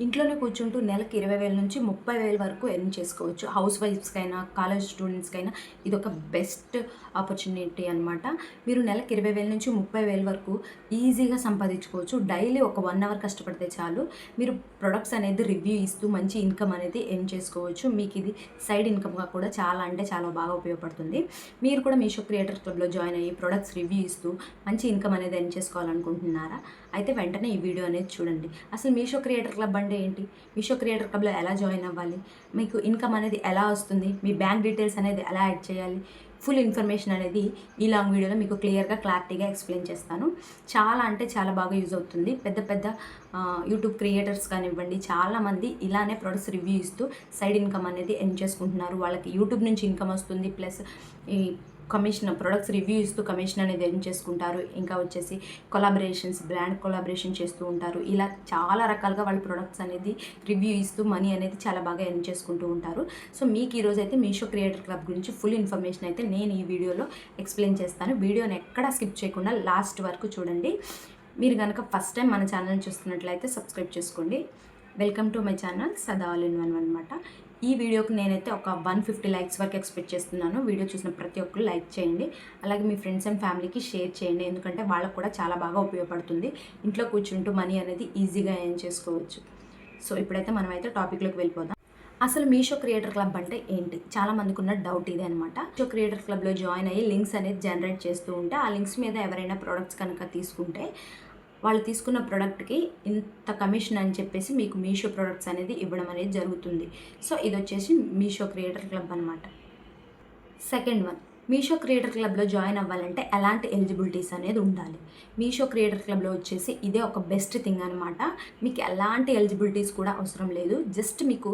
ఇంట్లోనే కూర్చుంటూ నెలకి 20,000 నుంచి 30,000 వరకు ఎర్న్ చేసుకోవచ్చు. హౌస్ వైఫ్స్‌కైనా, కాలేజ్ స్టూడెంట్స్‌కైనా ఇదొక బెస్ట్ ఆపర్చునిటీ అనమాట. మీరు నెలకి 20,000 నుంచి 30,000 వరకు ఈజీగా సంపాదించుకోవచ్చు. డైలీ ఒక 1 అవర్ కష్టపడితే చాలు. మీరు ప్రొడక్ట్స్ అనేది రివ్యూ ఇస్తూ మంచి ఇన్కమ్ అనేది ఎర్న్ చేసుకోవచ్చు. మీకు ఇది సైడ్ ఇన్కమ్‌గా కూడా చాలా అంటే చాలా బాగా ఉపయోగపడుతుంది. మీరు కూడా మీషో క్రియేటర్స్ క్లబ్‌లో జాయిన్ అయ్యి ప్రొడక్ట్స్ రివ్యూ ఇస్తూ మంచి ఇన్కమ్ అనేది ఎర్న్ చేసుకోవాలనుకుంటున్నారా? అయితే వెంటనే ఈ వీడియో అనేది చూడండి. అసలు మీషో క్రియేటర్ క్లబ్ అంటే ఏంటి? మీషో క్రియేటర్ క్లబ్‌లో ఎలా జాయిన్ అవ్వాలి? మీకు ఇన్కమ్ అనేది ఎలా వస్తుంది? మీ బ్యాంక్ డీటెయిల్స్ అనేది ఎలా యాడ్ చేయాలి? ఫుల్ ఇన్ఫర్మేషన్ అనేది ఈ లాంగ్ వీడియోలో మీకు క్లియర్‌గా, క్లారిటీగా ఎక్స్‌ప్లెయిన్ చేస్తాను. చాలా అంటే చాలా బాగా యూజ్ అవుతుంది. పెద్ద పెద్ద యూట్యూబ్ క్రియేటర్స్ కానివ్వండి, చాలామంది ఇలానే ప్రొడక్ట్స్ రివ్యూ ఇస్తూ సైడ్ ఇన్కమ్ అనేది ఎర్న్ చేసుకుంటున్నారు. వాళ్ళకి యూట్యూబ్ నుంచి ఇన్కమ్ వస్తుంది. ప్లస్ ఈ కమిషన్ ప్రొడక్ట్స్ రివ్యూ ఇస్తూ కమిషన్ అనేది ఎర్న్ చేసుకుంటారు. ఇంకా వచ్చేసి కొలాబరేషన్స్, బ్రాండ్ కొలాబరేషన్ చేస్తూ ఉంటారు. ఇలా చాలా రకాలుగా వాళ్ళు ప్రొడక్ట్స్ అనేది రివ్యూ ఇస్తూ మనీ అనేది చాలా బాగా ఎర్న్ చేసుకుంటూ ఉంటారు. సో మీకు ఈరోజు అయితే మీషో క్రియేటర్ క్లబ్ గురించి ఫుల్ ఇన్ఫర్మేషన్ అయితే నేను ఈ వీడియోలో ఎక్స్ప్లెయిన్ చేస్తాను. వీడియోని ఎక్కడా స్కిప్ చేయకుండా లాస్ట్ వరకు చూడండి. మీరు కనుక ఫస్ట్ టైం మన ఛానల్ని చూస్తున్నట్లయితే సబ్స్క్రైబ్ చేసుకోండి. వెల్కమ్ టు మై ఛానల్ సదా ఆల్ ఇన్ వన్ అనమాట. ఈ వీడియోకి నేనైతే ఒక 150 లైక్స్ వరకు ఎక్స్పెక్ట్ చేస్తున్నాను. వీడియో చూసిన ప్రతి ఒక్కరు లైక్ చేయండి. అలాగే మీ ఫ్రెండ్స్ అండ్ ఫ్యామిలీకి షేర్ చేయండి. ఎందుకంటే వాళ్ళకు కూడా చాలా బాగా ఉపయోగపడుతుంది. ఇంట్లో కూర్చుంటూ మనీ అనేది ఈజీగా ఎర్న్ చేసుకోవచ్చు. సో ఇప్పుడైతే మనమైతే టాపిక్లోకి వెళ్ళిపోదాం. అసలు మీషో క్రియేటర్ క్లబ్ అంటే ఏంటి? చాలామందికి ఉన్న డౌట్ ఇదే అనమాట. మీషో క్రియేటర్ క్లబ్లో జాయిన్ అయ్యి లింక్స్ అనేది జనరేట్ చేస్తూ ఉంటే ఆ లింక్స్ మీద ఎవరైనా ప్రోడక్ట్స్ కనుక తీసుకుంటే వాళ్ళు తీసుకున్న ప్రోడక్ట్కి ఇంత కమిషన్ అని చెప్పేసి మీకు మీషో ప్రోడక్ట్స్ అనేది ఇవ్వడం అనేది జరుగుతుంది. సో ఇది వచ్చేసి మీషో క్రియేటర్ క్లబ్ అనమాట. సెకండ్ వన్, మీషో క్రియేటర్ క్లబ్లో జాయిన్ అవ్వాలంటే ఎలాంటి ఎలిజిబిలిటీస్ అనేది ఉండాలి? మీషో క్రియేటర్ క్లబ్లో వచ్చేసి ఇదే ఒక బెస్ట్ థింగ్ అనమాట. మీకు ఎలాంటి ఎలిజిబిలిటీస్ కూడా అవసరం లేదు. జస్ట్ మీకు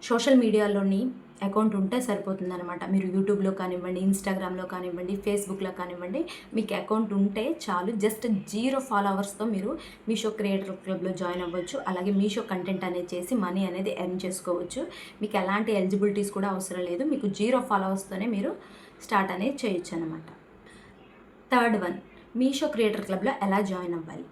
సోషల్ మీడియాలోని అకౌంట్ ఉంటే సరిపోతుంది అనమాట. మీరు యూట్యూబ్లో కానివ్వండి, ఇన్స్టాగ్రామ్లో కానివ్వండి, ఫేస్బుక్లో కానివ్వండి, మీకు అకౌంట్ ఉంటే చాలు. జస్ట్ 0 ఫాలోవర్స్తో మీరు మీషో క్రియేటర్ క్లబ్లో జాయిన్ అవ్వచ్చు. అలాగే మీషో కంటెంట్ అనేది చేసి మనీ అనేది ఎర్న్ చేసుకోవచ్చు. మీకు ఎలాంటి ఎలిజిబిలిటీస్ కూడా అవసరం లేదు. మీకు 0 ఫాలోవర్స్తోనే మీరు స్టార్ట్ అనేది చేయొచ్చు అనమాట. థర్డ్ వన్, మీషో క్రియేటర్ క్లబ్లో ఎలా జాయిన్ అవ్వాలి?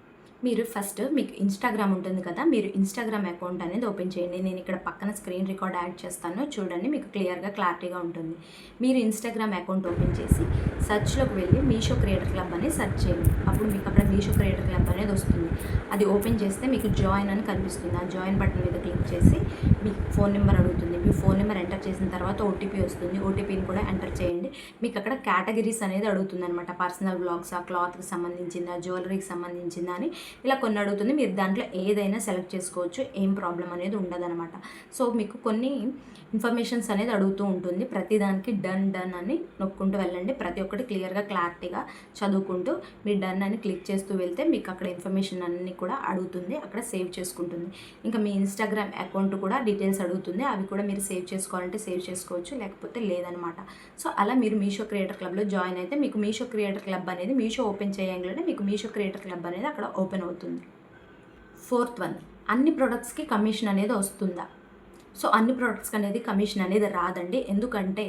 మీరు ఫస్ట్ మీకు ఇన్స్టాగ్రామ్ ఉంటుంది కదా, మీరు ఇన్స్టాగ్రామ్ అకౌంట్ అనేది ఓపెన్ చేయండి. నేను ఇక్కడ పక్కన స్క్రీన్ రికార్డ్ యాడ్ చేస్తాను, చూడండి, మీకు క్లారిటీగా ఉంటుంది. మీరు ఇన్స్టాగ్రామ్ అకౌంట్ ఓపెన్ చేసి సెర్చ్లోకి వెళ్ళి మీషో క్రియేటర్ క్లబ్ అని సెర్చ్ చేయండి. అప్పుడు మీకు అక్కడ మీషో క్రియేటర్ క్లబ్ అనేది వస్తుంది. అది ఓపెన్ చేస్తే మీకు జాయిన్ అని కనిపిస్తుంది. ఆ జాయిన్ బటన్ మీద క్లిక్ చేసి మీకు ఫోన్ నెంబర్ అడుగుతుంది. మీ ఫోన్ నెంబర్ ఎంటర్ చేసిన తర్వాత ఓటీపీ వస్తుంది. ఓటీపీని కూడా ఎంటర్ చేయండి. మీకు అక్కడ కేటగిరీస్ అనేది అడుగుతుంది అనమాట. పర్సనల్ బ్లాగ్సా, క్లాత్కి సంబంధించిందా, జ్యువెలరీకి సంబంధించిందా అని ఇలా కొన్ని అడుగుతుంది. మీరు దాంట్లో ఏదైనా సెలెక్ట్ చేసుకోవచ్చు. ఏం ప్రాబ్లం అనేది ఉండదన్నమాట. సో మీకు కొన్ని ఇన్ఫర్మేషన్స్ అనేది అడుగుతూ ఉంటుంది. ప్రతిదానికి డన్ అని నొక్కుంటూ వెళ్ళండి. ప్రతి ఒక్కటి క్లియర్గా, క్లారిటీగా చదువుకుంటూ మీరు డన్ అని క్లిక్ చేస్తూ వెళ్తే మీకు అక్కడ ఇన్ఫర్మేషన్ అన్నీ కూడా అడుగుతుంది. అక్కడ సేవ్ చేసుకుంటుంది. ఇంకా మీ ఇన్స్టాగ్రామ్ అకౌంట్ కూడా డీటెయిల్స్ అడుగుతుంది. అవి కూడా మీరు సేవ్ చేసుకోవాలంటే సేవ్ చేసుకోవచ్చు, లేకపోతే లేదనమాట. సో అలా మీరు మీషో క్రియేటర్ క్లబ్లో జాయిన్ అయితే మీకు మీషో క్రియేటర్ క్లబ్ అనేది మీషో ఓపెన్ చేయగానే మీకు మీషో క్రియేటర్ క్లబ్ అనేది అక్కడ ఓపెన్ అవుతుంది. ఫోర్త్ వన్, అన్ని ప్రొడక్ట్స్కి కమిషన్ అనేది వస్తుందా? సో అన్ని ప్రొడక్ట్స్కి అనేది కమిషన్ అనేది రాదండి. ఎందుకంటే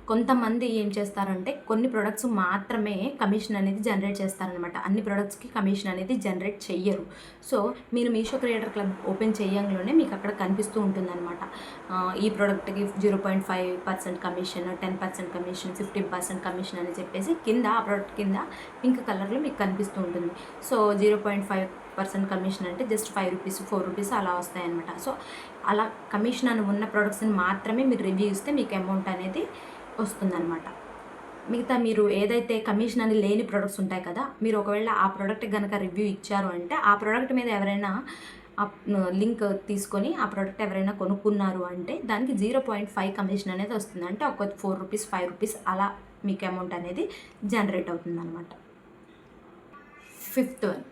కొంతమంది ఏం చేస్తారంటే కొన్ని ప్రొడక్ట్స్ మాత్రమే కమిషన్ అనేది జనరేట్ చేస్తారనమాట. అన్ని ప్రొడక్ట్స్కి కమిషన్ అనేది జనరేట్ చెయ్యరు. సో మీరు మీషో క్రియేటర్ క్లబ్ ఓపెన్ చేయంలోనే మీకు అక్కడ కనిపిస్తూ ఉంటుందన్నమాట. ఈ ప్రోడక్ట్కి 0.5% కమిషన్, 10% కమిషన్, 15% కమిషన్ అని చెప్పేసి కింద ఆ ప్రోడక్ట్ కింద పింక్ కలర్లో మీకు కనిపిస్తూ ఉంటుంది. సో 0.5% కమిషన్ అంటే జస్ట్ 5 రూపీస్, 4 రూపీస్ అలా వస్తాయన్నమాట. సో అలా కమిషన్ అని ఉన్న ప్రోడక్ట్స్ని మాత్రమే మీరు రివ్యూ ఇస్తే మీకు అమౌంట్ అనేది వస్తుందన్నమాట. మిగతా మీరు ఏదైతే కమిషన్ అని లేని ప్రోడక్ట్స్ ఉంటాయి కదా, మీరు ఒకవేళ ఆ ప్రోడక్ట్ కనుక రివ్యూ ఇచ్చారు అంటే ఆ ప్రోడక్ట్ మీద ఎవరైనా లింక్ తీసుకొని ఆ ప్రోడక్ట్ ఎవరైనా కొనుక్కున్నారు అంటే దానికి 0.5 కమిషన్ అనేది వస్తుంది. అంటే ఒక 4 రూపీస్, 5 రూపీస్ అలా మీకు అమౌంట్ అనేది జనరేట్ అవుతుంది అనమాట. ఫిఫ్త్ వన్,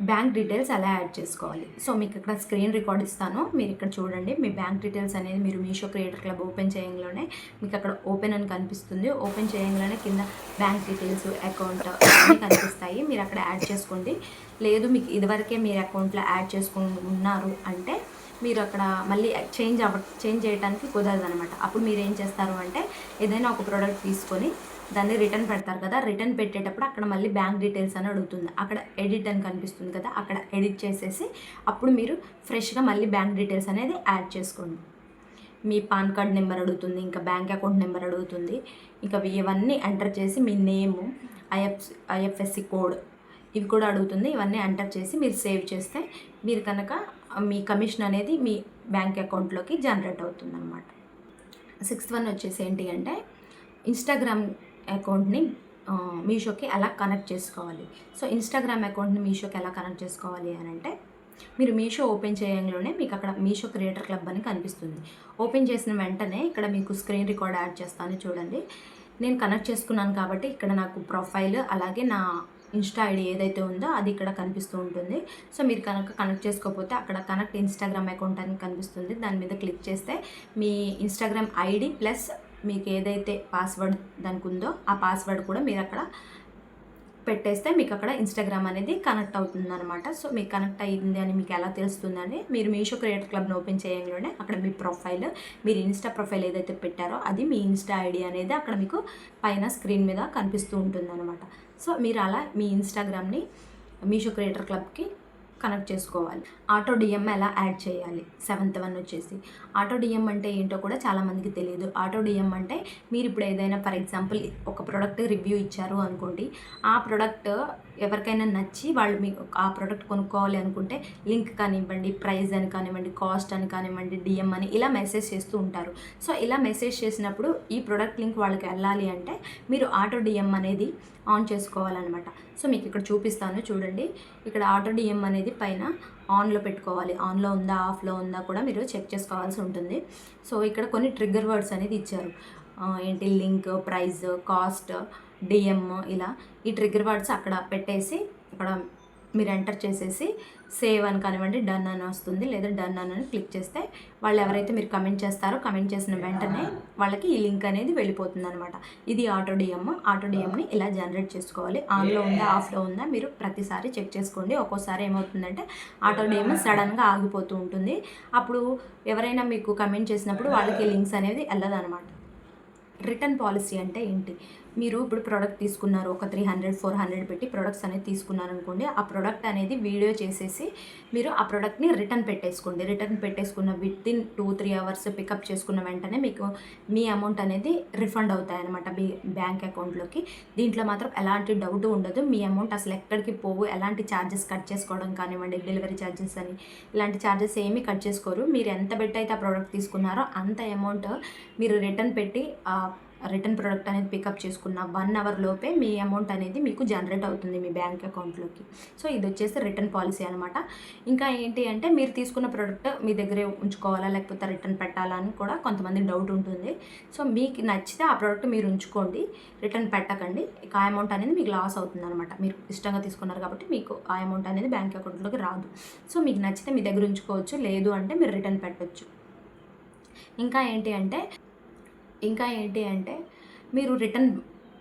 బ్యాంక్ డీటెయిల్స్ ఎలా యాడ్ చేసుకోవాలి? సో మీకు ఇక్కడ స్క్రీన్ రికార్డ్ ఇస్తాను, మీరు ఇక్కడ చూడండి. మీ బ్యాంక్ డీటెయిల్స్ అనేది మీరు మీషో క్రియేటర్ క్లబ్ ఓపెన్ చేయంగానే మీకు అక్కడ ఓపెన్ అని కనిపిస్తుంది. ఓపెన్ చేయంగానే కింద బ్యాంక్ డీటెయిల్స్, అకౌంట్ అన్నీ కనిపిస్తాయి. మీరు అక్కడ యాడ్ చేసుకోండి. లేదు మీకు ఇదివరకే మీరు అకౌంట్లో యాడ్ చేసుకున్నారు అంటే మీరు అక్కడ మళ్ళీ చేంజ్ చేయడానికి కుదరదు అనమాట. అప్పుడు మీరు ఏం చేస్తారు అంటే ఏదైనా ఒక ప్రోడక్ట్ తీసుకొని దాన్ని రిటర్న్ పెడతారు కదా, రిటర్న్ పెట్టేటప్పుడు అక్కడ మళ్ళీ బ్యాంక్ డీటెయిల్స్ అని అడుగుతుంది. అక్కడ ఎడిట్ అని కనిపిస్తుంది కదా, అక్కడ ఎడిట్ చేసేసి అప్పుడు మీరు ఫ్రెష్గా మళ్ళీ బ్యాంక్ డీటెయిల్స్ అనేది యాడ్ చేసుకోండి. మీ పాన్ కార్డ్ నెంబర్ అడుగుతుంది, ఇంకా బ్యాంక్ అకౌంట్ నెంబర్ అడుగుతుంది. ఇంకా ఇవన్నీ ఎంటర్ చేసి మీ నేము, ఐఎఫ్ఎస్సి కోడ్ ఇవి కూడా అడుగుతుంది. ఇవన్నీ ఎంటర్ చేసి మీరు సేవ్ చేస్తే మీరు కనుక మీ కమిషన్ అనేది మీ బ్యాంక్ అకౌంట్లోకి జనరేట్ అవుతుంది అనమాట. 6th వన్ వచ్చేసి ఏంటి అంటే ఇన్స్టాగ్రామ్ అకౌంట్ని మీషోకి ఎలా కనెక్ట్ చేసుకోవాలి. సో ఇన్స్టాగ్రామ్ అకౌంట్ని మీషోకి ఎలా కనెక్ట్ చేసుకోవాలి అని అంటే మీరు మీషో ఓపెన్ చేయడంలోనే మీకు అక్కడ మీషో క్రియేటర్ క్లబ్ అని కనిపిస్తుంది. ఓపెన్ చేసిన వెంటనే ఇక్కడ మీకు స్క్రీన్ రికార్డ్ యాడ్ చేస్తాను చూడండి. నేను కనెక్ట్ చేసుకున్నాను కాబట్టి ఇక్కడ నాకు ప్రొఫైల్ అలాగే నా ఇన్స్టా ఐడి ఏదైతే ఉందో అది ఇక్కడ కనిపిస్తూ ఉంటుంది. సో మీరు కనుక కనెక్ట్ చేసుకోకపోతే అక్కడ కనెక్ట్ ఇన్స్టాగ్రామ్ అకౌంట్ అని కనిపిస్తుంది. దాని మీద క్లిక్ చేస్తే మీ ఇన్స్టాగ్రామ్ ఐడి ప్లస్ మీకు ఏదైతే పాస్వర్డ్ దానికి ఉందో ఆ పాస్వర్డ్ కూడా మీరు అక్కడ పెట్టేస్తే మీకు అక్కడ ఇన్స్టాగ్రామ్ అనేది కనెక్ట్ అవుతుంది అనమాట. సో మీకు కనెక్ట్ అయ్యింది అని మీకు ఎలా తెలుస్తుందని మీరు మీషో క్రియేటర్ క్లబ్ని ఓపెన్ చేయడంలోనే అక్కడ మీ ప్రొఫైల్, మీరు ఇన్స్టా ప్రొఫైల్ ఏదైతే పెట్టారో అది మీ ఇన్స్టా ఐడి అనేది అక్కడ మీకు పైన స్క్రీన్ మీద కనిపిస్తూ ఉంటుంది అనమాట. సో మీరు అలా మీ ఇన్స్టాగ్రామ్ని మీషో క్రియేటర్ క్లబ్కి కనెక్ట్ చేసుకోవాలి. ఆటో డిఎం ఎలా యాడ్ చేయాలి. 7th వన్ వచ్చేసి ఆటో డిఎం అంటే ఏంటో కూడా చాలామందికి తెలియదు. ఆటో డిఎం అంటే మీరు ఇప్పుడు ఏదైనా ఫర్ ఎగ్జాంపుల్ ఒక ప్రోడక్ట్ రివ్యూ ఇచ్చారు అనుకోండి, ఆ ప్రోడక్ట్ ఎవరికైనా నచ్చి వాళ్ళు మీకు ఆ ప్రోడక్ట్ కొనుక్కోవాలి అనుకుంటే లింక్ కానివ్వండి, ప్రైస్ అని కానివ్వండి, కాస్ట్ అని కానివ్వండి, డిఎం అని ఇలా మెసేజ్ చేస్తూ ఉంటారు. సో ఇలా మెసేజ్ చేసినప్పుడు ఈ ప్రోడక్ట్ లింక్ వాళ్ళకి వెళ్ళాలి అంటే మీరు ఆటో డిఎం అనేది ఆన్ చేసుకోవాలన్నమాట. సో మీకు ఇక్కడ చూపిస్తాను చూడండి. ఇక్కడ ఆటో డిఎం అనేది పైన ఆన్లో పెట్టుకోవాలి. ఆన్లో ఉందా ఆఫ్లో ఉందా కూడా మీరు చెక్ చేసుకోవాల్సి ఉంటుంది. సో ఇక్కడ కొన్ని ట్రిగ్గర్ వర్డ్స్ అనేది ఇచ్చారు. ఏంటి లింక్, ప్రైస్, కాస్ట్, డిఎం ఇలా ఈ ట్రిగ్గర్ వర్డ్స్ అక్కడ పెట్టేసి అక్కడ మీరు ఎంటర్ చేసేసి సేవ్ అని కానివ్వండి, డన్ అని వస్తుంది, లేదా డన్ అని క్లిక్ చేస్తే వాళ్ళు ఎవరైతే మీరు కమెంట్ చేస్తారో కమెంట్ చేసిన వెంటనే వాళ్ళకి ఈ లింక్ అనేది వెళ్ళిపోతుంది అనమాట. ఇది ఆటో డిఎం. ఆటో డిఎంని ఇలా జనరేట్ చేసుకోవాలి. ఆన్లో ఉందా ఆఫ్లో ఉందా మీరు ప్రతిసారి చెక్ చేసుకోండి. ఒక్కోసారి ఏమవుతుందంటే ఆటో డిఎం సడన్గా ఆగిపోతూ ఉంటుంది. అప్పుడు ఎవరైనా మీకు కమెంట్ చేసినప్పుడు వాళ్ళకి లింక్స్ అనేది వెళ్ళదన్నమాట. రిటర్న్ పాలసీ అంటే ఏంటి? మీరు ఇప్పుడు ప్రోడక్ట్ తీసుకున్నారు, ఒక 300-400 పెట్టి ప్రొడక్ట్స్ అనేది తీసుకున్నారు అనుకోండి. ఆ ప్రోడక్ట్ అనేది వీడియో చేసేసి మీరు ఆ ప్రోడక్ట్ని రిటర్న్ పెట్టేసుకోండి. రిటర్న్ పెట్టేసుకున్న వితిన్ 2-3 అవర్స్ పికప్ చేసుకున్న వెంటనే మీకు మీ అమౌంట్ అనేది రిఫండ్ అవుతాయి అనమాట మీ బ్యాంక్ అకౌంట్లోకి. దీంట్లో మాత్రం ఎలాంటి డౌట్ ఉండదు. మీ అమౌంట్ అసలు ఎక్కడికి పోవు. ఎలాంటి ఛార్జెస్ కట్ చేసుకోవడం కానివ్వండి, డెలివరీ ఛార్జెస్ అని ఇలాంటి ఛార్జెస్ ఏమీ కట్ చేసుకోరు. మీరు ఎంత పెట్టి అయితే ఆ ప్రోడక్ట్ తీసుకున్నారో అంత అమౌంట్ మీరు రిటర్న్ పెట్టి రిటర్న్ ప్రోడక్ట్ అనేది పికప్ చేసుకున్న 1 అవర్ లోపే మీ అమౌంట్ అనేది మీకు జనరేట్ అవుతుంది మీ బ్యాంక్ అకౌంట్లోకి. సో ఇది వచ్చేసి రిటర్న్ పాలసీ అనమాట. ఇంకా ఏంటి అంటే మీరు తీసుకున్న ప్రోడక్ట్ మీ దగ్గరే ఉంచుకోవాలా లేకపోతే రిటర్న్ పెట్టాలా అని కూడా కొంతమంది డౌట్ ఉంటుంది. సో మీకు నచ్చితే ఆ ప్రోడక్ట్ మీరు ఉంచుకోండి, రిటర్న్ పెట్టకండి. ఇక ఆ అమౌంట్ అనేది మీకు లాస్ అవుతుంది అనమాట. మీరు ఇష్టంగా తీసుకున్నారు కాబట్టి మీకు ఆ అమౌంట్ అనేది బ్యాంక్ అకౌంట్లోకి రాదు. సో మీకు నచ్చితే మీ దగ్గర ఉంచుకోవచ్చు, లేదు అంటే మీరు రిటర్న్ పెట్టవచ్చు. ఇంకా ఏంటి అంటే మీరు రిటర్న్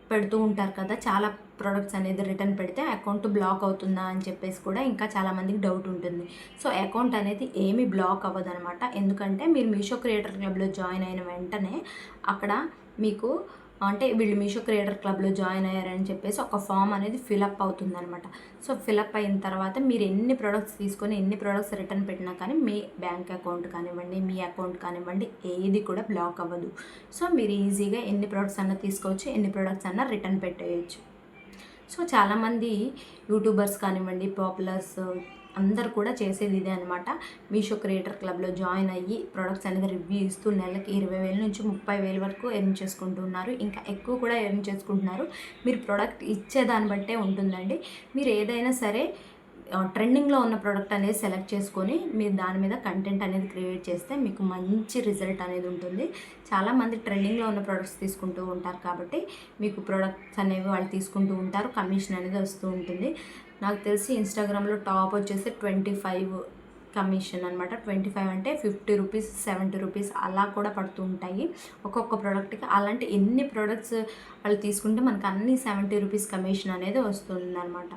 పెడుతూ ఉంటారు కదా, చాలా ప్రోడక్ట్స్ అనేది రిటర్న్ పెడితే అకౌంట్ బ్లాక్ అవుతుందా అని చెప్పేసి కూడా ఇంకా చాలామందికి డౌట్ ఉంటుంది. సో అకౌంట్ అనేది ఏమీ బ్లాక్ అవ్వదు అనమాట. ఎందుకంటే మీరు మీషో క్రియేటర్ క్లబ్లో జాయిన్ అయిన వెంటనే అక్కడ మీకు అంటే వీళ్ళు మీషో క్రియేటర్ క్లబ్లో జాయిన్ అయ్యారని చెప్పేసి ఒక ఫామ్ అనేది ఫిలప్ అవుతుంది అనమాట. సో ఫిలప్ అయిన తర్వాత మీరు ఎన్ని ప్రోడక్ట్స్ తీసుకొని ఎన్ని ప్రోడక్ట్స్ రిటర్న్ పెట్టినా కానీ మీ బ్యాంక్ అకౌంట్ కానివ్వండి, మీ అకౌంట్ కానివ్వండి, ఏది కూడా బ్లాక్ అవ్వదు. సో మీరు ఈజీగా ఎన్ని ప్రోడక్ట్స్ అన్నా తీసుకోవచ్చు, ఎన్ని ప్రోడక్ట్స్ అన్నా రిటర్న్ పెట్టేయచ్చు. సో చాలామంది యూట్యూబర్స్ కానివ్వండి, పాపులర్స్ అందరు కూడా చేసేది ఇదే అనమాట. మీషో క్రియేటర్ క్లబ్లో జాయిన్ అయ్యి ప్రొడక్ట్స్ అనేది రివ్యూ ఇస్తూ నెలకి 20,000 నుంచి 30,000 వరకు ఎర్న్ చేసుకుంటున్నారు. ఇంకా ఎక్కువ కూడా ఎర్న్ చేసుకుంటున్నారు. మీరు ప్రోడక్ట్ ఇచ్చేదాన్ని బట్టే ఉంటుందండి. మీరు ఏదైనా సరే ట్రెండింగ్లో ఉన్న ప్రోడక్ట్ అనేది సెలెక్ట్ చేసుకొని మీరు దాని మీద కంటెంట్ అనేది క్రియేట్ చేస్తే మీకు మంచి రిజల్ట్ అనేది ఉంటుంది. చాలామంది ట్రెండింగ్లో ఉన్న ప్రోడక్ట్స్ తీసుకుంటూ ఉంటారు కాబట్టి మీకు ప్రోడక్ట్స్ అనేవి వాళ్ళు తీసుకుంటూ ఉంటారు, కమిషన్ అనేది వస్తూ ఉంటుంది. నాకు తెలిసి ఇన్స్టాగ్రామ్లో టాప్ వచ్చేసి 25 కమిషన్ అనమాట. 25 అంటే 50 రూపీస్, 70 రూపీస్ అలా కూడా పడుతూ ఉంటాయి ఒక్కొక్క ప్రోడక్ట్కి. అలాంటి ఎన్ని ప్రోడక్ట్స్ వాళ్ళు తీసుకుంటే మనకు అన్ని 70 రూపీస్ కమిషన్ అనేది వస్తుంది అనమాట.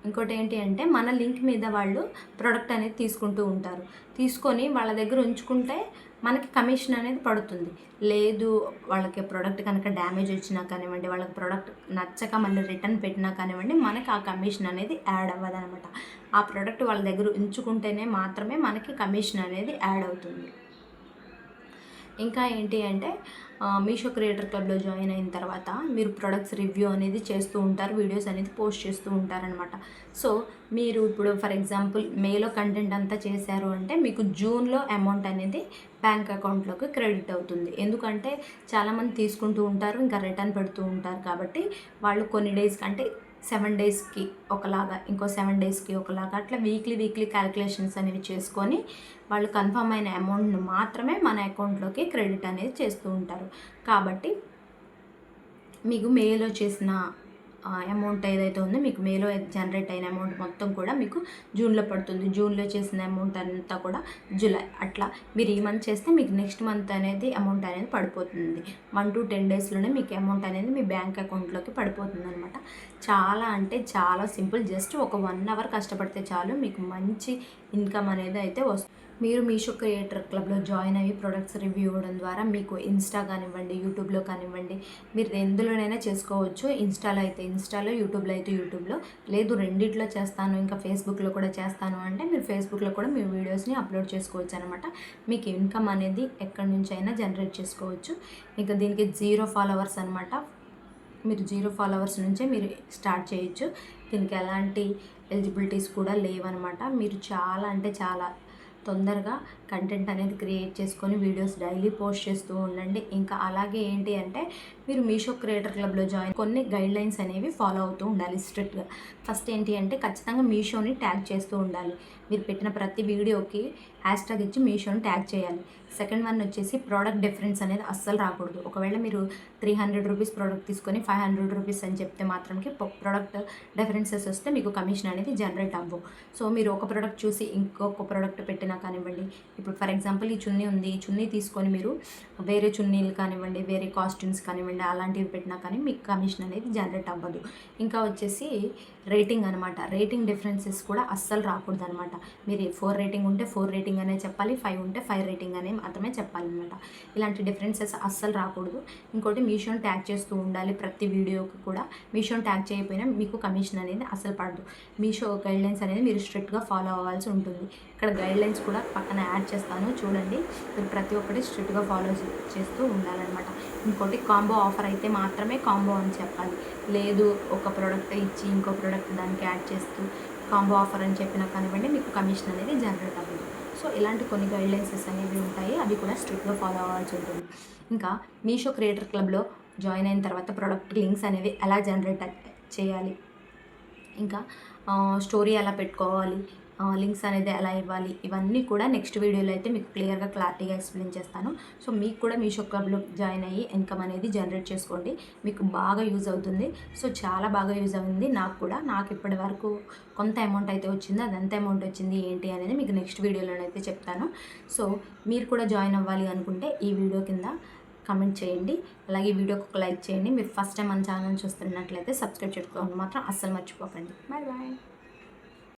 ఇంకోటి ఏంటి అంటే మన లింక్ మీద వాళ్ళు ప్రోడక్ట్ అనేది తీసుకుంటూ ఉంటారు. తీసుకొని వాళ్ళ దగ్గర ఉంచుకుంటే మనకి కమిషన్ అనేది పడుతుంది. లేదు వాళ్ళకి ప్రోడక్ట్ కనుక డ్యామేజ్ వచ్చినా కానివ్వండి, వాళ్ళకి ప్రోడక్ట్ నచ్చక మళ్ళీ రిటర్న్ పెట్టినా కానివ్వండి, మనకి ఆ కమిషన్ అనేది యాడ్ అవ్వదనమాట. ఆ ప్రోడక్ట్ వాళ్ళ దగ్గర ఉంచుకుంటేనే మాత్రమే మనకి కమిషన్ అనేది యాడ్ అవుతుంది. ఇంకా ఏంటి అంటే మీషో క్రియేటర్ క్లబ్లో జాయిన్ అయిన తర్వాత మీరు ప్రొడక్ట్స్ రివ్యూ అనేది చేస్తూ ఉంటారు, వీడియోస్ అనేది పోస్ట్ చేస్తూ ఉంటారనమాట. సో మీరు ఇప్పుడు ఫర్ ఎగ్జాంపుల్ మేలో కంటెంట్ అంతా చేశారు అంటే మీకు జూన్లో అమౌంట్ అనేది బ్యాంక్ అకౌంట్లోకి క్రెడిట్ అవుతుంది. ఎందుకంటే చాలామంది తీసుకుంటూ ఉంటారు, ఇంకా రిటర్న్ పెడుతూ ఉంటారు. కాబట్టి వాళ్ళు కొన్ని డేస్కి అంటే 7 డేస్కి ఒకలాగా, ఇంకో 7 డేస్కి ఒకలాగా, అట్లా వీక్లీ క్యాలిక్యులేషన్స్ అనేవి చేసుకొని వాళ్ళు కన్ఫర్మ్ అయిన అమౌంట్ను మాత్రమే మన అకౌంట్లోకి క్రెడిట్ అనేది చేస్తూ ఉంటారు. కాబట్టి మీకు మేలో చేసిన అమౌంట్ ఏదైతే ఉందో, మీకు మేలో జనరేట్ అయిన అమౌంట్ మొత్తం కూడా మీకు జూన్లో పడుతుంది. జూన్లో చేసిన అమౌంట్ అంతా కూడా జూలై, అట్లా మీరు ఈ మంత్ చేస్తే మీకు నెక్స్ట్ మంత్ అనేది అమౌంట్ అనేది పడిపోతుంది. 1 to 10 డేస్లోనే మీకు అమౌంట్ అనేది మీ బ్యాంక్ అకౌంట్లోకి పడిపోతుంది అనమాట. చాలా అంటే చాలా సింపుల్. జస్ట్ ఒక 1 అవర్ కష్టపడితే చాలు, మీకు మంచి ఇన్కమ్ అనేది అయితే వస్తుంది. మీరు మీషో క్రియేటర్ క్లబ్లో జాయిన్ అయ్యి ప్రొడక్ట్స్ రివ్యూ ఇవ్వడం ద్వారా మీకు ఇన్స్టా కానివ్వండి, యూట్యూబ్లో కానివ్వండి, మీరు ఎందులోనైనా చేసుకోవచ్చు. ఇన్స్టాలో అయితే ఇన్స్టాలో, యూట్యూబ్లో అయితే యూట్యూబ్లో, లేదు రెండిట్లో చేస్తాను ఇంకా ఫేస్బుక్లో కూడా చేస్తాను అంటే మీరు ఫేస్బుక్లో కూడా మీ వీడియోస్ని అప్లోడ్ చేసుకోవచ్చు అనమాట. మీకు ఇన్కమ్ అనేది ఎక్కడి నుంచి అయినా జనరేట్ చేసుకోవచ్చు. ఇంకా దీనికి 0 ఫాలోవర్స్ అనమాట. మీరు 0 ఫాలోవర్స్ నుంచే మీరు స్టార్ట్ చేయొచ్చు. దీనికి ఎలాంటి ఎలిజిబిలిటీస్ కూడా లేవన్నమాట. మీరు చాలా అంటే చాలా తొందరగా కంటెంట్ అనేది క్రియేట్ చేసుకొని వీడియోస్ డైలీ పోస్ట్ చేస్తూ ఉండండి. ఇంకా అలాగే ఏంటి అంటే మీరు మీషో క్రియేటర్ క్లబ్లో జాయిన్ కొన్ని గైడ్లైన్స్ అనేవి ఫాలో అవుతూ ఉండాలి స్ట్రిక్ట్గా. ఫస్ట్ ఏంటి అంటే ఖచ్చితంగా మీషోని ట్యాగ్ చేస్తూ ఉండాలి. మీరు పెట్టిన ప్రతి వీడియోకి హ్యాష్ ట్యాగ్ ఇచ్చి మీషోని ట్యాగ్ చేయాలి. సెకండ్ వన్ వచ్చేసి ప్రోడక్ట్ డిఫరెన్స్ అనేది అస్సలు రాకూడదు. ఒకవేళ మీరు 300 రూపీస్ ప్రోడక్ట్ తీసుకొని 500 రూపీస్ అని చెప్తే మాత్రంకి ప్రోడక్ట్ డిఫరెన్సెస్ వస్తే మీకు కమిషన్ అనేది జనరేట్ అవ్వవు. సో మీరు ఒక ప్రోడక్ట్ చూసి ఇంకొక ప్రోడక్ట్ పెట్టినా కానివ్వండి, ఇప్పుడు ఫర్ ఎగ్జాంపుల్ ఈ చున్నీ ఉంది, ఈ చున్నీ తీసుకొని మీరు వేరే చున్నీలు కానివ్వండి, వేరే కాస్ట్యూమ్స్ కానివ్వండి, అలాంటివి పెట్టినా కానీ మీకు కమిషన్ అనేది జనరేట్ అవ్వదు. ఇంకా వచ్చేసి రేటింగ్ అనమాట. రేటింగ్ డిఫరెన్సెస్ కూడా అస్సలు రాకూడదు అనమాట. మీరు 4 రేటింగ్ ఉంటే 4 రేటింగ్ అనే చెప్పాలి, 5 ఉంటే 5 రేటింగ్ అనే మాత్రమే చెప్పాలన్నమాట. ఇలాంటి డిఫరెన్సెస్ అస్సలు రాకూడదు. ఇంకోటి మీషోని ట్యాగ్ చేస్తూ ఉండాలి ప్రతి వీడియోకి కూడా. మీషోని ట్యాగ్ చేయకపోయినా మీకు కమిషన్ అనేది అస్సలు పడదు. మీషో గైడ్లైన్స్ అనేది మీరు స్ట్రిక్ట్గా ఫాలో అవ్వాల్సి ఉంటుంది. ఇక్కడ గైడ్లైన్స్ కూడా పక్కన యాడ్ చేస్తాను చూడండి. మీరు ప్రతి ఒక్కటి స్ట్రిక్ట్గా ఫాలో చేస్తూ ఉండాలన్నమాట. ఇంకోటి కాంబో ఆఫర్ అయితే మాత్రమే కాంబో అని చెప్పాలి. లేదు ఒక ప్రోడక్ట్ ఇచ్చి ఇంకో ప్రోడక్ట్ దానికి యాడ్ చేస్తూ కాంబో ఆఫర్ అని చెప్పినా కానివ్వండి మీకు కమిషన్ అనేది జనరేట్ అవ్వదు. సో ఇలాంటి కొన్ని గైడ్లైన్సెస్ అనేవి ఉంటాయి, అవి కూడా స్ట్రిక్ట్గా ఫాలో అవ్వాల్సి ఉంటుంది. ఇంకా మీషో క్రియేటర్ క్లబ్లో జాయిన్ అయిన తర్వాత ప్రోడక్ట్ లింక్స్ అనేవి ఎలా జనరేట్ చేయాలి, ఇంకా స్టోరీ ఎలా పెట్టుకోవాలి, లింక్స్ అనేది ఎలా ఇవ్వాలి, ఇవన్నీ కూడా నెక్స్ట్ వీడియోలో అయితే మీకు క్లారిటీగా ఎక్స్ప్లెయిన్ చేస్తాను. సో మీకు కూడా మీషో క్లబ్లో జాయిన్ అయ్యి ఇన్కమ్ అనేది జనరేట్ చేసుకోండి, మీకు బాగా యూజ్ అవుతుంది. సో చాలా బాగా యూజ్ అవుతుంది నాకు కూడా. నాకు ఇప్పటి వరకు కొంత అమౌంట్ అయితే వచ్చింది, అది ఎంత అమౌంట్ వచ్చింది ఏంటి అనేది మీకు నెక్స్ట్ వీడియోలోనైతే చెప్తాను. సో మీరు కూడా జాయిన్ అవ్వాలి అనుకుంటే ఈ వీడియో కింద కమెంట్ చేయండి, అలాగే వీడియోకి ఒక లైక్ చేయండి. మీరు ఫస్ట్ టైం మన ఛానల్ చూస్తున్నట్లయితే సబ్స్క్రైబ్ చేసుకోవడం మాత్రం అస్సలు మర్చిపోకండి. Bye bye.